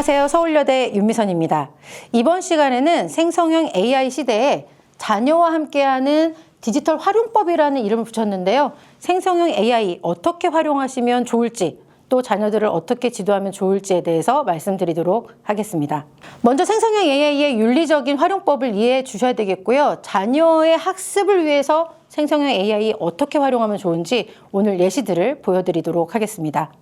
안녕하세요. 서울여대 윤미선입니다. 이번 시간에는 생성형 AI 시대에 자녀와 함께하는 디지털 활용법이라는 이름을 붙였는데요. 생성형 AI 어떻게 활용하시면 좋을지, 또 자녀들을 어떻게 지도하면 좋을지에 대해서 말씀드리도록 하겠습니다. 먼저 생성형 AI의 윤리적인 활용법을 이해해 주셔야 되겠고요. 자녀의 학습을 위해서 생성형 AI 어떻게 활용하면 좋은지 오늘 예시들을 보여드리도록 하겠습니다.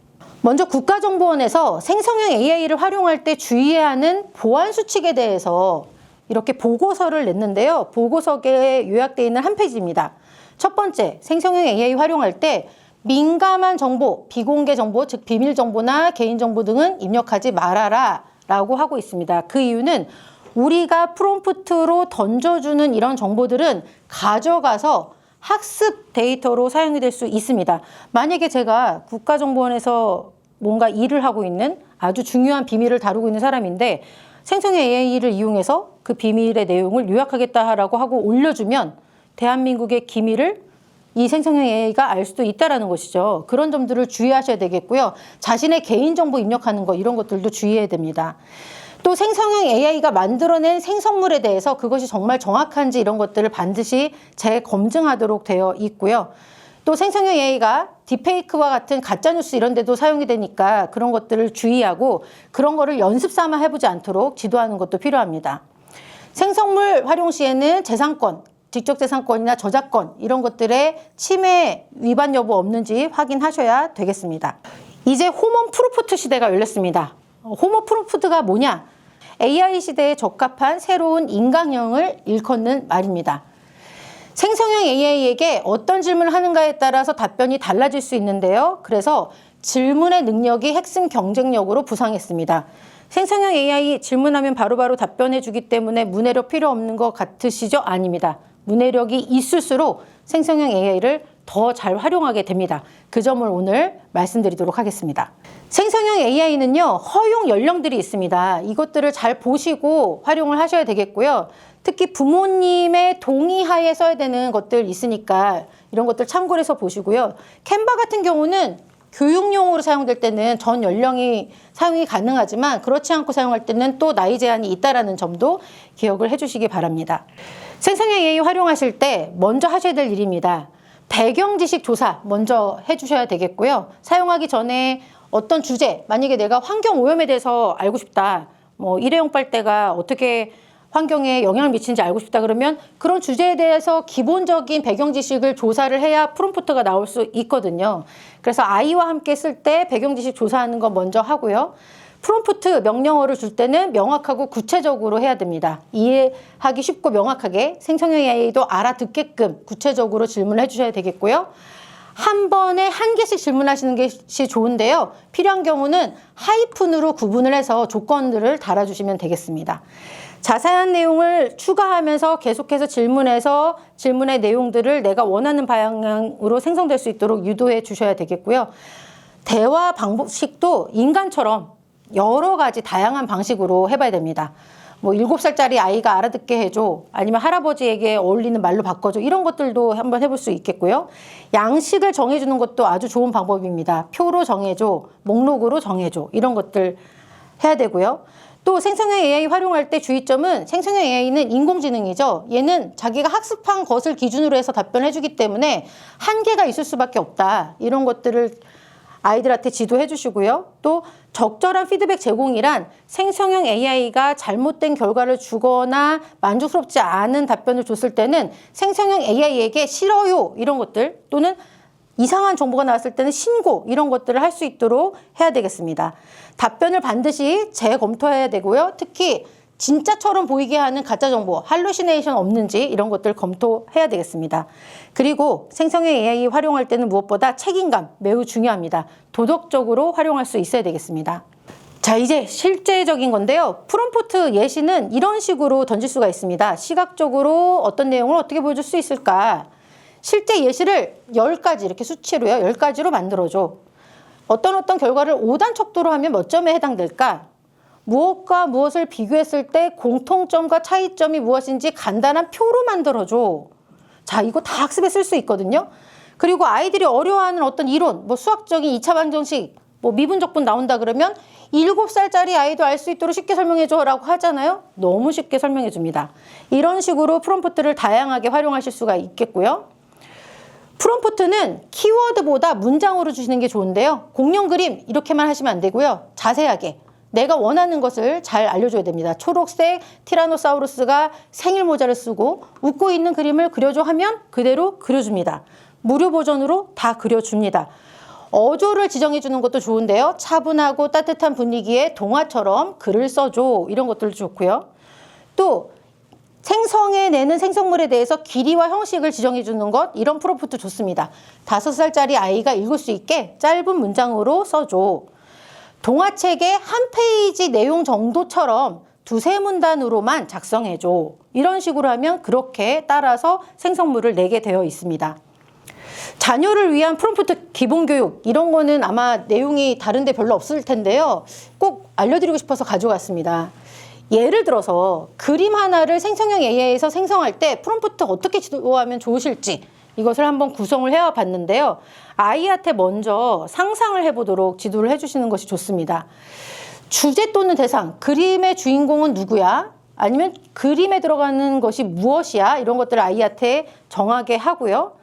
먼저 국가정보원에서 생성형 AI를 활용할 때 주의해야 하는 보안 수칙에 대해서 이렇게 보고서를 냈는데요. 보고서에 요약되어 있는 한 페이지입니다. 첫 번째, 생성형 AI 활용할 때 민감한 정보, 비공개 정보, 즉 비밀 정보나 개인 정보 등은 입력하지 말아라 라고 하고 있습니다. 그 이유는 우리가 프롬프트로 던져주는 이런 정보들은 가져가서 학습 데이터로 사용이 될 수 있습니다. 만약에 제가 국가정보원에서 뭔가 일을 하고 있는 아주 중요한 비밀을 다루고 있는 사람인데 생성형 AI를 이용해서 그 비밀의 내용을 요약하겠다라고 하고 올려주면 대한민국의 기밀을 이 생성형 AI가 알 수도 있다는 것이죠. 그런 점들을 주의하셔야 되겠고요. 자신의 개인정보 입력하는 거 이런 것들도 주의해야 됩니다. 또 생성형 AI가 만들어낸 생성물에 대해서 그것이 정말 정확한지 이런 것들을 반드시 재검증하도록 되어 있고요. 또 생성형 AI가 딥페이크와 같은 가짜뉴스 이런 데도 사용이 되니까 그런 것들을 주의하고 그런 거를 연습 삼아 해보지 않도록 지도하는 것도 필요합니다. 생성물 활용 시에는 재산권, 직접재산권이나 저작권 이런 것들의 침해 위반 여부 없는지 확인하셔야 되겠습니다. 이제 호모 프롬프트 시대가 열렸습니다. 호모 프롬프트가 뭐냐? AI 시대에 적합한 새로운 인강형을 일컫는 말입니다. 생성형 AI에게 어떤 질문을 하는가에 따라서 답변이 달라질 수 있는데요. 그래서 질문의 능력이 핵심 경쟁력으로 부상했습니다. 생성형 AI 질문하면 바로바로 답변해 주기 때문에 문해력 필요 없는 것 같으시죠? 아닙니다. 문해력이 있을수록 생성형 AI를 더 잘 활용하게 됩니다. 그 점을 오늘 말씀드리도록 하겠습니다. 생성형 AI는요, 허용 연령들이 있습니다. 이것들을 잘 보시고 활용을 하셔야 되겠고요. 특히 부모님의 동의하에 써야 되는 것들 있으니까 이런 것들 참고를 해서 보시고요. 캔바 같은 경우는 교육용으로 사용될 때는 전 연령이 사용이 가능하지만 그렇지 않고 사용할 때는 또 나이 제한이 있다는 점도 기억을 해주시기 바랍니다. 생성형 AI 활용하실 때 먼저 하셔야 될 일입니다. 배경 지식 조사 먼저 해주셔야 되겠고요. 사용하기 전에 어떤 주제, 만약에 내가 환경 오염에 대해서 알고 싶다, 일회용 빨대가 어떻게 환경에 영향을 미치는지 알고 싶다 그러면 그런 주제에 대해서 기본적인 배경 지식을 조사를 해야 프롬프트가 나올 수 있거든요. 그래서 아이와 함께 쓸 때 배경 지식 조사하는 거 먼저 하고요. 프롬프트 명령어를 줄 때는 명확하고 구체적으로 해야 됩니다. 이해하기 쉽고 명확하게 생성형 AI도 알아듣게끔 구체적으로 질문을 해주셔야 되겠고요. 한 번에 한 개씩 질문하시는 것이 좋은데요. 필요한 경우는 하이픈으로 구분을 해서 조건들을 달아주시면 되겠습니다. 자세한 내용을 추가하면서 계속해서 질문해서 질문의 내용들을 내가 원하는 방향으로 생성될 수 있도록 유도해 주셔야 되겠고요. 대화 방식도 인간처럼 여러 가지 다양한 방식으로 해봐야 됩니다. 7살짜리 아이가 알아듣게 해줘, 아니면 할아버지에게 어울리는 말로 바꿔줘, 이런 것들도 한번 해볼 수 있겠고요. 양식을 정해주는 것도 아주 좋은 방법입니다. 표로 정해줘, 목록으로 정해줘, 이런 것들 해야 되고요. 또 생성형 AI 활용할 때 주의점은 생성형 AI는 인공지능이죠. 얘는 자기가 학습한 것을 기준으로 해서 답변해주기 때문에 한계가 있을 수밖에 없다. 이런 것들을 아이들한테 지도해 주시고요. 또 적절한 피드백 제공이란 생성형 AI가 잘못된 결과를 주거나 만족스럽지 않은 답변을 줬을 때는 생성형 AI에게 싫어요 이런 것들, 또는 이상한 정보가 나왔을 때는 신고 이런 것들을 할 수 있도록 해야 되겠습니다. 답변을 반드시 재검토해야 되고요. 특히 진짜처럼 보이게 하는 가짜 정보, 할루시네이션 없는지 이런 것들 검토해야 되겠습니다. 그리고 생성형 AI 활용할 때는 무엇보다 책임감 매우 중요합니다. 도덕적으로 활용할 수 있어야 되겠습니다. 자, 이제 실제적인 건데요. 프롬프트 예시는 이런 식으로 던질 수가 있습니다. 시각적으로 어떤 내용을 어떻게 보여줄 수 있을까? 실제 예시를 10가지 이렇게 수치로요. 10가지로 만들어줘. 어떤 결과를 5단 척도로 하면 몇 점에 해당될까? 무엇과 무엇을 비교했을 때 공통점과 차이점이 무엇인지 간단한 표로 만들어줘. 자, 이거 다 학습에 쓸 수 있거든요. 그리고 아이들이 어려워하는 어떤 이론, 수학적인 2차 방정식, 뭐 미분적분 나온다 그러면 7살짜리 아이도 알 수 있도록 쉽게 설명해줘 라고 하잖아요. 너무 쉽게 설명해 줍니다. 이런 식으로 프롬프트를 다양하게 활용하실 수가 있겠고요. 프롬프트는 키워드보다 문장으로 주시는 게 좋은데요. 공룡 그림 이렇게만 하시면 안 되고요. 자세하게 내가 원하는 것을 잘 알려줘야 됩니다. 초록색 티라노사우루스가 생일 모자를 쓰고 웃고 있는 그림을 그려줘 하면 그대로 그려줍니다. 무료 버전으로 다 그려줍니다. 어조를 지정해 주는 것도 좋은데요. 차분하고 따뜻한 분위기의 동화처럼 글을 써줘. 이런 것들도 좋고요. 또 생성해내는 생성물에 대해서 길이와 형식을 지정해 주는 것, 이런 프롬프트 좋습니다. 5살짜리 아이가 읽을 수 있게 짧은 문장으로 써줘. 동화책의 한 페이지 내용 정도처럼 2-3문단으로만 작성해줘. 이런 식으로 하면 그렇게 따라서 생성물을 내게 되어 있습니다. 자녀를 위한 프롬프트 기본교육, 이런 거는 아마 내용이 다른데 별로 없을 텐데요. 꼭 알려드리고 싶어서 가져왔습니다. 예를 들어서 그림 하나를 생성형 AI에서 생성할 때 프롬프트 어떻게 지도하면 좋으실지 이것을 한번 구성을 해봤는데요. 아이한테 먼저 상상을 해보도록 지도를 해주시는 것이 좋습니다. 주제 또는 대상, 그림의 주인공은 누구야? 아니면 그림에 들어가는 것이 무엇이야? 이런 것들을 아이한테 정하게 하고요.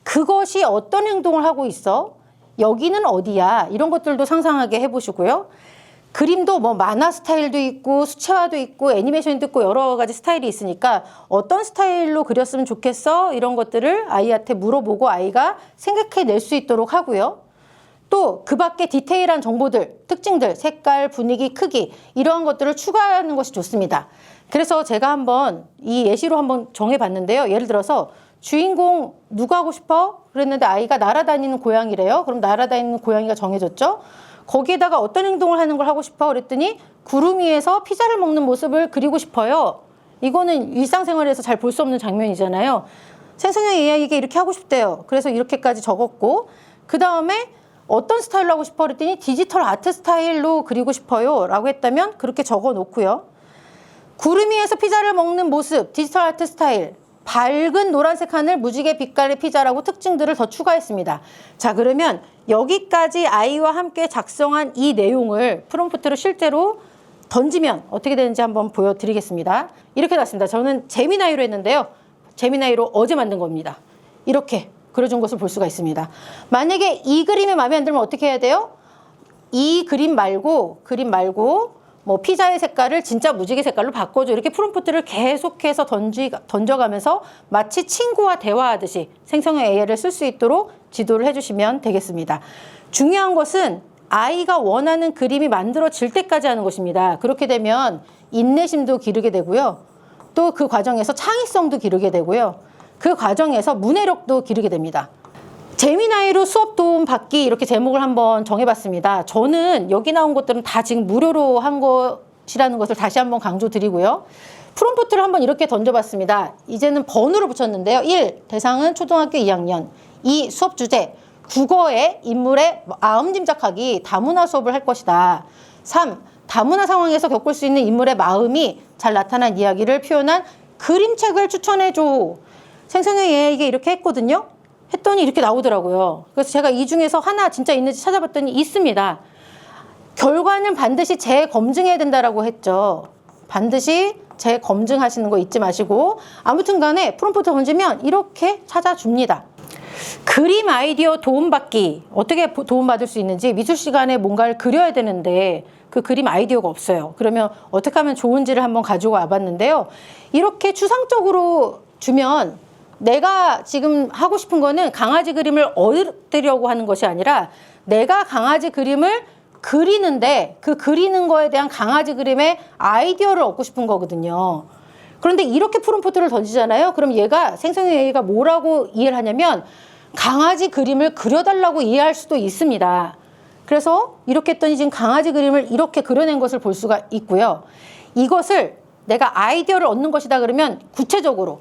그것이 어떤 행동을 하고 있어? 여기는 어디야? 이런 것들도 상상하게 해보시고요. 그림도 뭐 만화 스타일도 있고 수채화도 있고 애니메이션도 있고 여러 가지 스타일이 있으니까 어떤 스타일로 그렸으면 좋겠어? 이런 것들을 아이한테 물어보고 아이가 생각해낼 수 있도록 하고요. 또 그 밖에 디테일한 정보들, 특징들, 색깔, 분위기, 크기 이러한 것들을 추가하는 것이 좋습니다. 그래서 제가 한번 이 예시로 한번 정해봤는데요. 예를 들어서 주인공 누구 하고 싶어? 그랬는데 아이가 날아다니는 고양이래요. 그럼 날아다니는 고양이가 정해졌죠. 거기에다가 어떤 행동을 하는 걸 하고 싶어? 그랬더니 구름 위에서 피자를 먹는 모습을 그리고 싶어요. 이거는 일상생활에서 잘 볼 수 없는 장면이잖아요. 생성형 AI에게 이렇게 하고 싶대요. 그래서 이렇게까지 적었고, 그 다음에 어떤 스타일로 하고 싶어? 그랬더니 디지털 아트 스타일로 그리고 싶어요 라고 했다면 그렇게 적어 놓고요. 구름 위에서 피자를 먹는 모습, 디지털 아트 스타일, 밝은 노란색 하늘, 무지개 빛깔의 피자라고 특징들을 더 추가했습니다. 자, 그러면 여기까지 아이와 함께 작성한 이 내용을 프롬프트로 실제로 던지면 어떻게 되는지 한번 보여드리겠습니다. 이렇게 났습니다. 저는 제미나이로 했는데요. 제미나이로 어제 만든 겁니다. 이렇게 그려준 것을 볼 수가 있습니다. 만약에 이 그림이 마음에 안 들면 어떻게 해야 돼요? 이 그림 말고 뭐 피자의 색깔을 진짜 무지개 색깔로 바꿔줘. 이렇게 프롬프트를 계속해서 던져가면서 마치 친구와 대화하듯이 생성형 AI를 쓸 수 있도록 지도를 해주시면 되겠습니다. 중요한 것은 아이가 원하는 그림이 만들어질 때까지 하는 것입니다. 그렇게 되면 인내심도 기르게 되고요. 또 그 과정에서 창의성도 기르게 되고요. 그 과정에서 문해력도 기르게 됩니다. 제미나이로 수업 도움 받기, 이렇게 제목을 한번 정해봤습니다. 저는 여기 나온 것들은 다 지금 무료로 한 것이라는 것을 다시 한번 강조드리고요. 프롬프트를 한번 이렇게 던져봤습니다. 이제는 번호를 붙였는데요. 1. 대상은 초등학교 2학년. 2. 수업 주제. 국어의 인물의 마음 짐작하기, 다문화 수업을 할 것이다. 3. 다문화 상황에서 겪을 수 있는 인물의 마음이 잘 나타난 이야기를 표현한 그림책을 추천해줘. 생성형 AI에게 이렇게 했거든요. 했더니 이렇게 나오더라고요. 그래서 제가 이 중에서 하나 진짜 있는지 찾아봤더니 있습니다. 결과는 반드시 재검증해야 된다라고 했죠. 반드시 재검증하시는 거 잊지 마시고, 아무튼 간에 프롬프트 던지면 이렇게 찾아줍니다. 그림 아이디어 도움받기, 어떻게 도움받을 수 있는지, 미술 시간에 뭔가를 그려야 되는데 그 그림 아이디어가 없어요. 그러면 어떻게 하면 좋은지를 한번 가지고 와봤는데요. 이렇게 추상적으로 주면 내가 지금 하고 싶은 거는 강아지 그림을 얻으려고 하는 것이 아니라 내가 강아지 그림을 그리는데 그 그리는 거에 대한 강아지 그림의 아이디어를 얻고 싶은 거거든요. 그런데 이렇게 프롬프트를 던지잖아요. 그럼 얘가 생성형 AI가 뭐라고 이해를 하냐면 강아지 그림을 그려달라고 이해할 수도 있습니다. 그래서 이렇게 했더니 지금 강아지 그림을 이렇게 그려낸 것을 볼 수가 있고요. 이것을 내가 아이디어를 얻는 것이다 그러면 구체적으로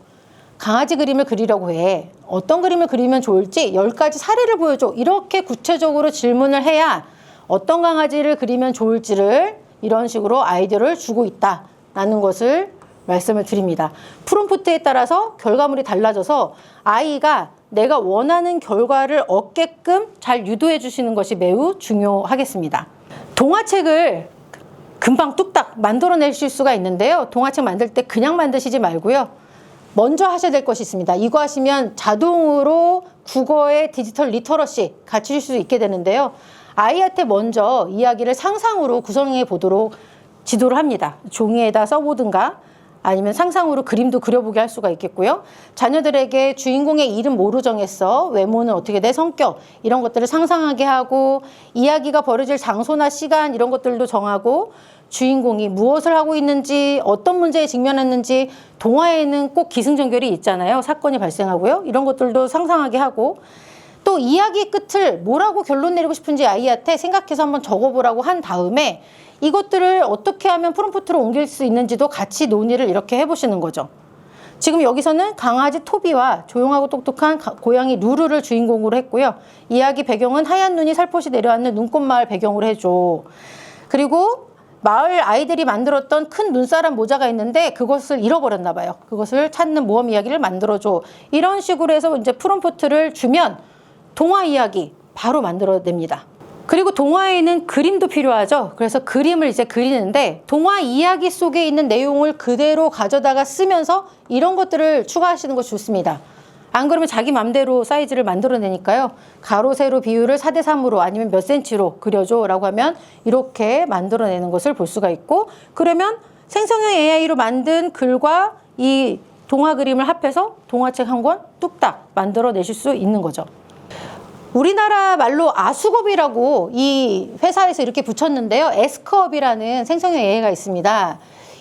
강아지 그림을 그리려고 해. 어떤 그림을 그리면 좋을지 10가지 사례를 보여줘. 이렇게 구체적으로 질문을 해야 어떤 강아지를 그리면 좋을지를 이런 식으로 아이디어를 주고 있다라는 것을 말씀을 드립니다. 프롬프트에 따라서 결과물이 달라져서 아이가 내가 원하는 결과를 얻게끔 잘 유도해 주시는 것이 매우 중요하겠습니다. 동화책을 금방 뚝딱 만들어내실 수가 있는데요. 동화책 만들 때 그냥 만드시지 말고요. 먼저 하셔야 될 것이 있습니다. 이거 하시면 자동으로 국어의 디지털 리터러시 갖추실 수 있게 되는데요. 아이한테 먼저 이야기를 상상으로 구성해 보도록 지도를 합니다. 종이에다 써보든가 아니면 상상으로 그림도 그려보게 할 수가 있겠고요. 자녀들에게 주인공의 이름 뭐로 정했어? 외모는 어떻게 돼? 성격 이런 것들을 상상하게 하고 이야기가 벌어질 장소나 시간 이런 것들도 정하고 주인공이 무엇을 하고 있는지 어떤 문제에 직면했는지 동화에는 꼭 기승전결이 있잖아요. 사건이 발생하고요. 이런 것들도 상상하게 하고 또 이야기 끝을 뭐라고 결론 내리고 싶은지 아이한테 생각해서 한번 적어보라고 한 다음에 이것들을 어떻게 하면 프롬프트로 옮길 수 있는지도 같이 논의를 이렇게 해보시는 거죠. 지금 여기서는 강아지 토비와 조용하고 똑똑한 고양이 루루를 주인공으로 했고요. 이야기 배경은 하얀 눈이 살포시 내려앉는 눈꽃마을 배경으로 해줘. 그리고 마을 아이들이 만들었던 큰 눈사람 모자가 있는데 그것을 잃어버렸나 봐요. 그것을 찾는 모험 이야기를 만들어줘. 이런 식으로 해서 이제 프롬프트를 주면 동화 이야기 바로 만들어냅니다. 그리고 동화에는 그림도 필요하죠. 그래서 그림을 이제 그리는데 동화 이야기 속에 있는 내용을 그대로 가져다가 쓰면서 이런 것들을 추가하시는 거 좋습니다. 안 그러면 자기 맘대로 사이즈를 만들어내니까요. 가로, 세로 비율을 4:3으로 아니면 몇 cm로 그려줘 라고 하면 이렇게 만들어내는 것을 볼 수가 있고 그러면 생성형 AI로 만든 글과 이 동화 그림을 합해서 동화책 한 권 뚝딱 만들어내실 수 있는 거죠. 우리나라 말로 아수겁이라고 이 회사에서 이렇게 붙였는데요. 에스크업이라는 생성형 AI가 있습니다.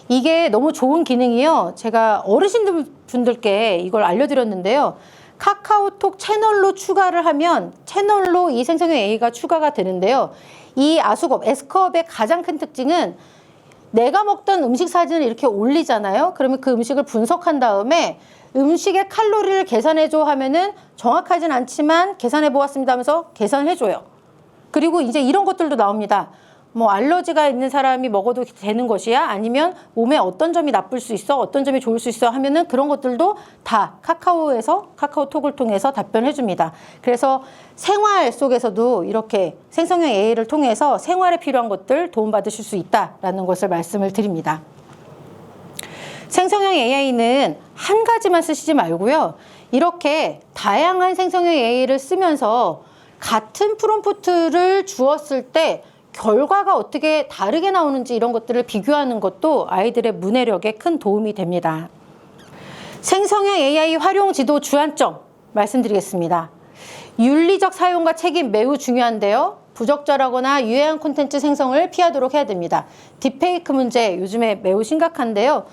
이게 너무 좋은 기능이요. 제가 어르신분들께 이걸 알려드렸는데요. 카카오톡 채널로 추가를 하면 채널로 이 생성형 AI가 추가가 되는데요. 이 아수겁, 에스크업의 가장 큰 특징은 내가 먹던 음식 사진을 이렇게 올리잖아요. 그러면 그 음식을 분석한 다음에 음식의 칼로리를 계산해줘 하면은 정확하진 않지만 계산해 보았습니다 하면서 계산해줘요. 그리고 이제 이런 것들도 나옵니다. 뭐 알러지가 있는 사람이 먹어도 되는 것이야? 아니면 몸에 어떤 점이 나쁠 수 있어? 어떤 점이 좋을 수 있어? 하면은 그런 것들도 다 카카오톡을 통해서 답변해 줍니다. 그래서 생활 속에서도 이렇게 생성형 AI를 통해서 생활에 필요한 것들 도움받으실 수 있다라는 것을 말씀을 드립니다. 생성형 AI는 한 가지만 쓰시지 말고요. 이렇게 다양한 생성형 AI를 쓰면서 같은 프롬프트를 주었을 때 결과가 어떻게 다르게 나오는지 이런 것들을 비교하는 것도 아이들의 문해력에 큰 도움이 됩니다. 생성형 AI 활용 지도 주안점 말씀드리겠습니다. 윤리적 사용과 책임 매우 중요한데요. 부적절하거나 유해한 콘텐츠 생성을 피하도록 해야 됩니다. 딥페이크 문제 요즘에 매우 심각한데요.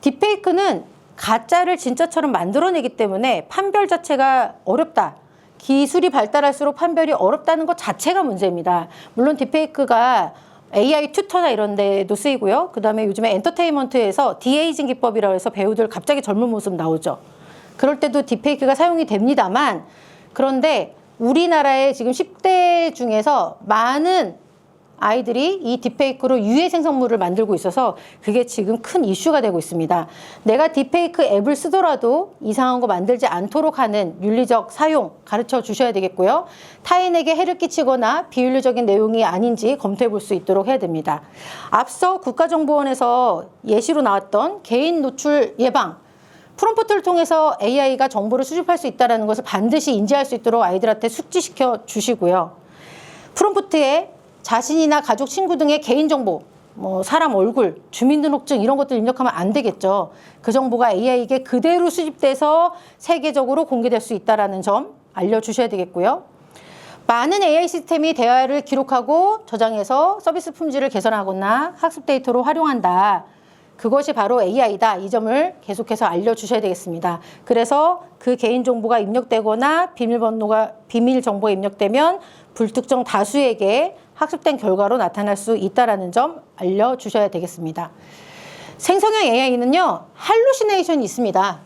딥페이크는 가짜를 진짜처럼 만들어내기 때문에 판별 자체가 어렵다. 기술이 발달할수록 판별이 어렵다는 것 자체가 문제입니다. 물론 딥페이크가 AI 튜터나 이런 데도 쓰이고요. 그 다음에 요즘에 엔터테인먼트에서 디에이징 기법이라고 해서 배우들 갑자기 젊은 모습 나오죠. 그럴 때도 딥페이크가 사용이 됩니다만 그런데 우리나라의 지금 10대 중에서 많은 아이들이 이 딥페이크로 유해 생성물을 만들고 있어서 그게 지금 큰 이슈가 되고 있습니다. 내가 딥페이크 앱을 쓰더라도 이상한 거 만들지 않도록 하는 윤리적 사용 가르쳐 주셔야 되겠고요. 타인에게 해를 끼치거나 비윤리적인 내용이 아닌지 검토해 볼 수 있도록 해야 됩니다. 앞서 국가정보원에서 예시로 나왔던 개인 노출 예방 프롬프트를 통해서 AI가 정보를 수집할 수 있다는 것을 반드시 인지할 수 있도록 아이들한테 숙지시켜 주시고요. 프롬프트에 자신이나 가족, 친구 등의 개인정보, 뭐 사람 얼굴, 주민등록증 이런 것들 입력하면 안 되겠죠. 그 정보가 AI에게 그대로 수집돼서 세계적으로 공개될 수 있다는 점 알려주셔야 되겠고요. 많은 AI 시스템이 대화를 기록하고 저장해서 서비스 품질을 개선하거나 학습 데이터로 활용한다. 그것이 바로 AI다. 이 점을 계속해서 알려주셔야 되겠습니다. 그래서 그 개인정보가 입력되거나 비밀 정보가 입력되면 불특정 다수에게 학습된 결과로 나타날 수 있다는 점 알려주셔야 되겠습니다. 생성형 AI는요, 할루시네이션이 있습니다.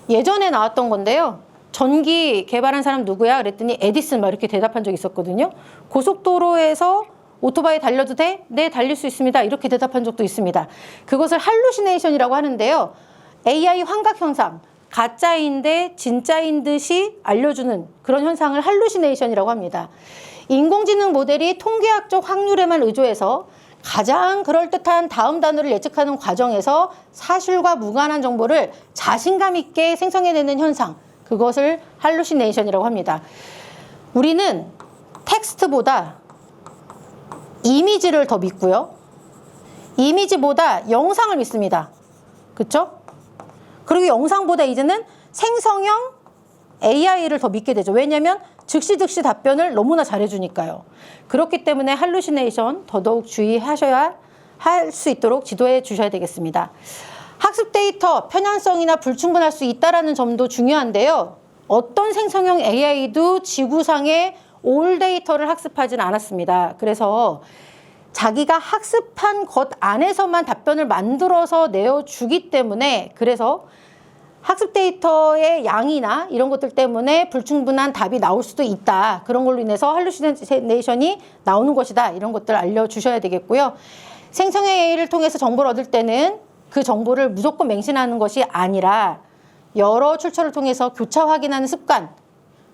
예전에 나왔던 건데요. 전기 개발한 사람 누구야? 그랬더니 에디슨 막 이렇게 대답한 적이 있었거든요. 고속도로에서 오토바이 달려도 돼? 네, 달릴 수 있습니다. 이렇게 대답한 적도 있습니다. 그것을 할루시네이션이라고 하는데요. AI 환각 현상, 가짜인데 진짜인 듯이 알려주는 그런 현상을 할루시네이션이라고 합니다. 인공지능 모델이 통계학적 확률에만 의존해서 가장 그럴듯한 다음 단어를 예측하는 과정에서 사실과 무관한 정보를 자신감 있게 생성해내는 현상, 그것을 할루시네이션이라고 합니다. 우리는 텍스트보다 이미지를 더 믿고요. 이미지보다 영상을 믿습니다. 그렇죠? 그리고 영상보다 이제는 생성형 AI를 더 믿게 되죠. 왜냐하면 즉시 답변을 너무나 잘해주니까요. 그렇기 때문에 할루시네이션 더더욱 주의하셔야 할 수 있도록 지도해 주셔야 되겠습니다. 학습 데이터 편향성이나 불충분할 수 있다는 점도 중요한데요. 어떤 생성형 AI도 지구상의 올 데이터를 학습하진 않았습니다. 그래서 자기가 학습한 것 안에서만 답변을 만들어서 내어주기 때문에, 그래서 학습 데이터의 양이나 이런 것들 때문에 불충분한 답이 나올 수도 있다. 그런 걸로 인해서 할루시네이션이 나오는 것이다. 이런 것들 알려주셔야 되겠고요. 생성형 AI를 통해서 정보를 얻을 때는 그 정보를 무조건 맹신하는 것이 아니라 여러 출처를 통해서 교차 확인하는 습관,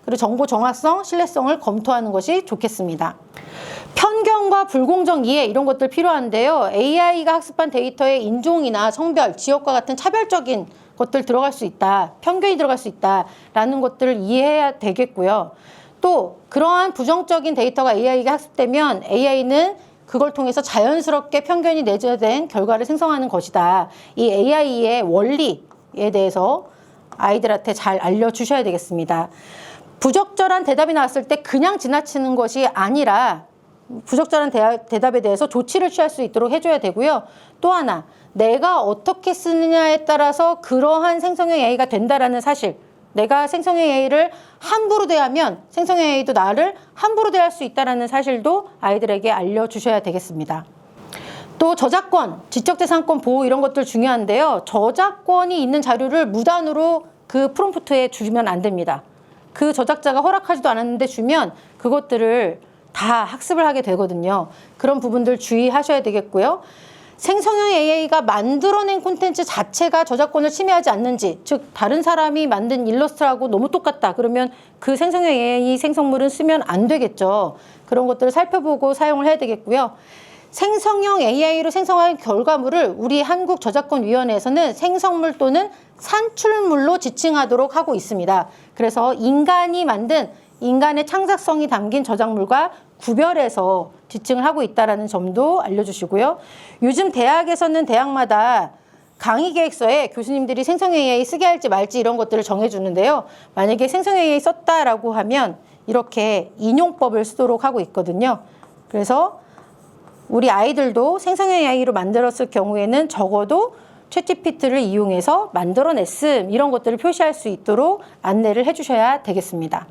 그리고 정보 정확성, 신뢰성을 검토하는 것이 좋겠습니다. 편견과 불공정 이해 이런 것들 필요한데요. AI가 학습한 데이터에 인종이나 성별, 지역과 같은 차별적인 것들 들어갈 수 있다. 편견이 들어갈 수 있다라는 것들을 이해해야 되겠고요. 또 그러한 부정적인 데이터가 AI가 학습되면 AI는 그걸 통해서 자연스럽게 편견이 내재된 결과를 생성하는 것이다. 이 AI의 원리에 대해서 아이들한테 잘 알려주셔야 되겠습니다. 부적절한 대답이 나왔을 때 그냥 지나치는 것이 아니라 부적절한 대답에 대해서 조치를 취할 수 있도록 해줘야 되고요. 또 하나, 내가 어떻게 쓰느냐에 따라서 그러한 생성형 AI가 된다라는 사실, 내가 생성형 AI를 함부로 대하면 생성형 AI도 나를 함부로 대할 수 있다는 사실도 아이들에게 알려주셔야 되겠습니다. 또 저작권, 지적재산권 보호 이런 것들 중요한데요. 저작권이 있는 자료를 무단으로 그 프롬프트에 주면 안 됩니다. 그 저작자가 허락하지도 않았는데 주면 그것들을 다 학습을 하게 되거든요. 그런 부분들 주의하셔야 되겠고요. 생성형 AI가 만들어낸 콘텐츠 자체가 저작권을 침해하지 않는지, 즉 다른 사람이 만든 일러스트하고 너무 똑같다 그러면 그 생성형 AI 생성물은 쓰면 안 되겠죠. 그런 것들을 살펴보고 사용을 해야 되겠고요. 생성형 AI로 생성한 결과물을 우리 한국저작권위원회에서는 생성물 또는 산출물로 지칭하도록 하고 있습니다. 그래서 인간이 만든 인간의 창작성이 담긴 저작물과 구별해서 지칭을 하고 있다는 점도 알려주시고요. 요즘 대학에서는 대학마다 강의 계획서에 교수님들이 생성형 AI 쓰게 할지 말지 이런 것들을 정해주는데요. 만약에 생성형 AI 썼다라고 하면 이렇게 인용법을 쓰도록 하고 있거든요. 그래서 우리 아이들도 생성형 AI로 만들었을 경우에는 적어도 챗GPT를 이용해서 만들어냈음 이런 것들을 표시할 수 있도록 안내를 해주셔야 되겠습니다.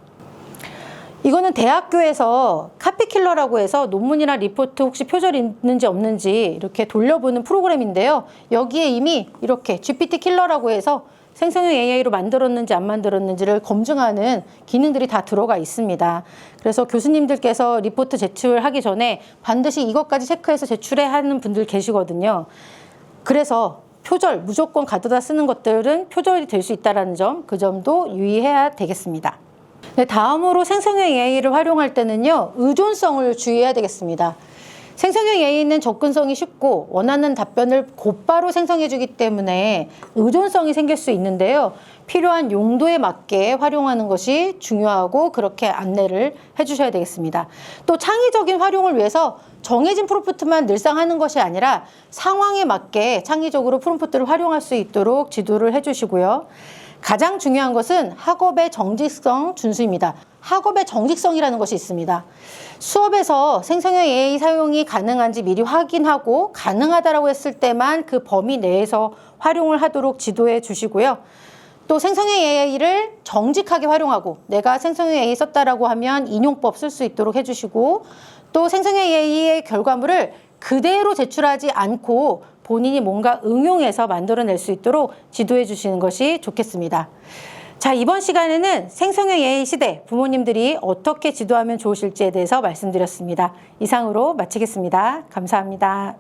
이거는 대학교에서 카피킬러라고 해서 논문이나 리포트 혹시 표절 있는지 없는지 이렇게 돌려보는 프로그램인데요. 여기에 이미 이렇게 GPT 킬러라고 해서 생성형 AI로 만들었는지 안 만들었는지를 검증하는 기능들이 다 들어가 있습니다. 그래서 교수님들께서 리포트 제출하기 전에 반드시 이것까지 체크해서 제출해 하는 분들 계시거든요. 그래서 표절, 무조건 가져다 쓰는 것들은 표절이 될 수 있다는 점, 그 점도 유의해야 되겠습니다. 네, 다음으로 생성형 AI를 활용할 때는요, 의존성을 주의해야 되겠습니다. 생성형 AI는 접근성이 쉽고 원하는 답변을 곧바로 생성해주기 때문에 의존성이 생길 수 있는데요. 필요한 용도에 맞게 활용하는 것이 중요하고 그렇게 안내를 해주셔야 되겠습니다. 또 창의적인 활용을 위해서 정해진 프롬프트만 늘상 하는 것이 아니라 상황에 맞게 창의적으로 프롬프트를 활용할 수 있도록 지도를 해주시고요. 가장 중요한 것은 학업의 정직성 준수입니다. 학업의 정직성이라는 것이 있습니다. 수업에서 생성형 AI 사용이 가능한지 미리 확인하고 가능하다라고 했을 때만 그 범위 내에서 활용을 하도록 지도해 주시고요. 또 생성형 AI를 정직하게 활용하고 내가 생성형 AI 썼다라고 하면 인용법 쓸 수 있도록 해주시고 또 생성형 AI의 결과물을 그대로 제출하지 않고 본인이 뭔가 응용해서 만들어낼 수 있도록 지도해 주시는 것이 좋겠습니다. 자, 이번 시간에는 생성형 AI 시대 부모님들이 어떻게 지도하면 좋으실지에 대해서 말씀드렸습니다. 이상으로 마치겠습니다. 감사합니다.